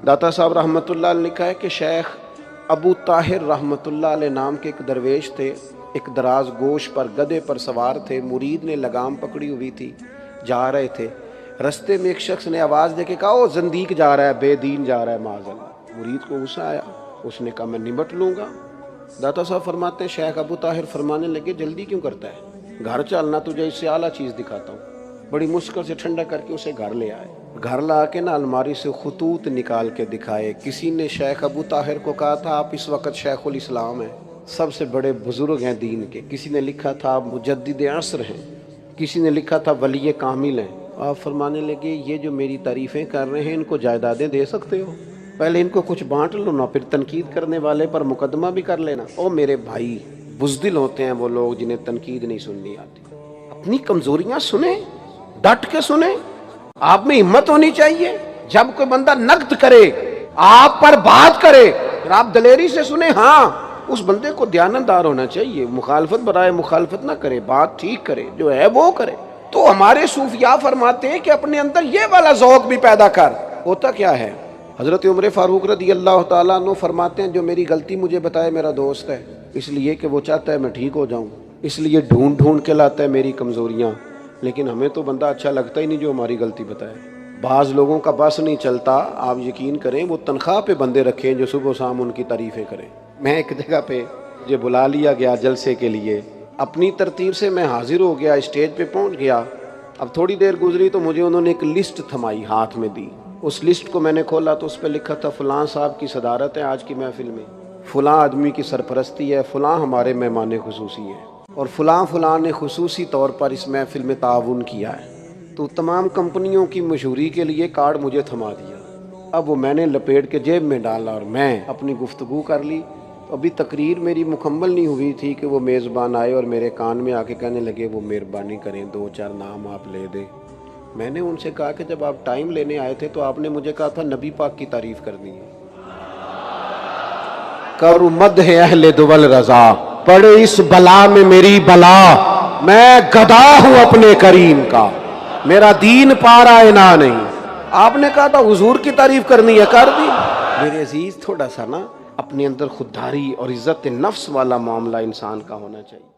داتا صاحب رحمۃ اللہ علیہ نے لکھا ہے کہ شیخ ابو طاہر رحمۃ اللہ علیہ نام کے ایک درویش تھے، ایک دراز گوش پر گدھے پر سوار تھے، مرید نے لگام پکڑی ہوئی تھی، جا رہے تھے، رستے میں ایک شخص نے آواز دے کے کہا او زندیق جا رہا ہے، بے دین جا رہا ہے، معاذ اللہ۔ مرید کو غصہ آیا، اس نے کہا میں نمٹ لوں گا۔ داتا صاحب فرماتے ہیں شیخ ابو طاہر فرمانے لگے جلدی کیوں کرتا ہے، گھر چلنا، تجھے اس سے اعلیٰ چیز دکھاتا ہوں۔ بڑی مشکل سے ٹھنڈا کر کے اسے گھر لے آئے، گھر لا کے نا الماری سے خطوط نکال کے دکھائے۔ کسی نے شیخ ابو طاہر کو کہا تھا آپ اس وقت شیخ الاسلام ہیں، سب سے بڑے بزرگ ہیں دین کے، کسی نے لکھا تھا آپ مجدد عصر ہیں، کسی نے لکھا تھا ولی کامل ہیں۔ آپ فرمانے لگے یہ جو میری تعریفیں کر رہے ہیں ان کو جائیدادیں دے سکتے ہو، پہلے ان کو کچھ بانٹ لو نا، پھر تنقید کرنے والے پر مقدمہ بھی کر لینا۔ او میرے بھائی، بزدل ہوتے ہیں وہ لوگ جنہیں تنقید نہیں سننی آتی، اپنی کمزوریاں سنیں، ڈٹ کے سنیں۔ آپ میں ہمت ہونی چاہیے، جب کوئی بندہ نقد کرے، آپ پر بات کرے، پھر آپ دلیری سے سنیں۔ ہاں اس بندے کو دیانتدار ہونا چاہیے، مخالفت برائے مخالفت نہ کرے، بات ٹھیک کرے، جو ہے وہ کرے۔ تو ہمارے صوفیاء فرماتے ہیں کہ اپنے اندر یہ والا ذوق بھی پیدا کر۔ ہوتا کیا ہے، حضرت عمر فاروق رضی اللہ تعالیٰ عنہ فرماتے ہیں جو میری غلطی مجھے بتائے میرا دوست ہے، اس لیے کہ وہ چاہتا ہے میں ٹھیک ہو جاؤں، اس لیے ڈھونڈ ڈھونڈ کے لاتا ہے میری کمزوریاں، لیکن ہمیں تو بندہ اچھا لگتا ہی نہیں جو ہماری غلطی بتائے۔ بعض لوگوں کا بس نہیں چلتا، آپ یقین کریں وہ تنخواہ پہ بندے رکھیں جو صبح و شام ان کی تعریفیں کریں۔ میں ایک جگہ پہ مجھے بلا لیا گیا جلسے کے لیے، اپنی ترتیب سے میں حاضر ہو گیا، اسٹیج پہ پہنچ گیا۔ اب تھوڑی دیر گزری تو مجھے انہوں نے ایک لسٹ تھمائی، ہاتھ میں دی۔ اس لسٹ کو میں نے کھولا تو اس پہ لکھا تھا فلاں صاحب کی صدارت ہے آج کی محفل میں، فلاں آدمی کی سرپرستی ہے، فلاں ہمارے مہمان خصوصی ہیں، اور فلاں فلاں نے خصوصی طور پر اس محفل میں تعاون کیا ہے۔ تو تمام کمپنیوں کی مشہوری کے لیے کارڈ مجھے تھما دیا۔ اب وہ میں نے لپیٹ کے جیب میں ڈالا اور میں اپنی گفتگو کر لی۔ ابھی تقریر میری مکمل نہیں ہوئی تھی کہ وہ میزبان آئے اور میرے کان میں آ کے کہنے لگے وہ مہربانی کریں 2-4 نام آپ لے دیں۔ میں نے ان سے کہا کہ جب آپ ٹائم لینے آئے تھے تو آپ نے مجھے کہا تھا نبی پاک کی تعریف کرنی ہے۔ کرو مدح اہل دول رضا، پڑے اس بلا میں میری بلا، میں گدا ہوں اپنے کریم کا، میرا دین پارا انا نہیں۔ آپ نے کہا تھا حضور کی تعریف کرنی ہے، کر دی۔ میرے عزیز تھوڑا سا نا اپنے اندر خودداری اور عزت نفس والا معاملہ انسان کا ہونا چاہیے۔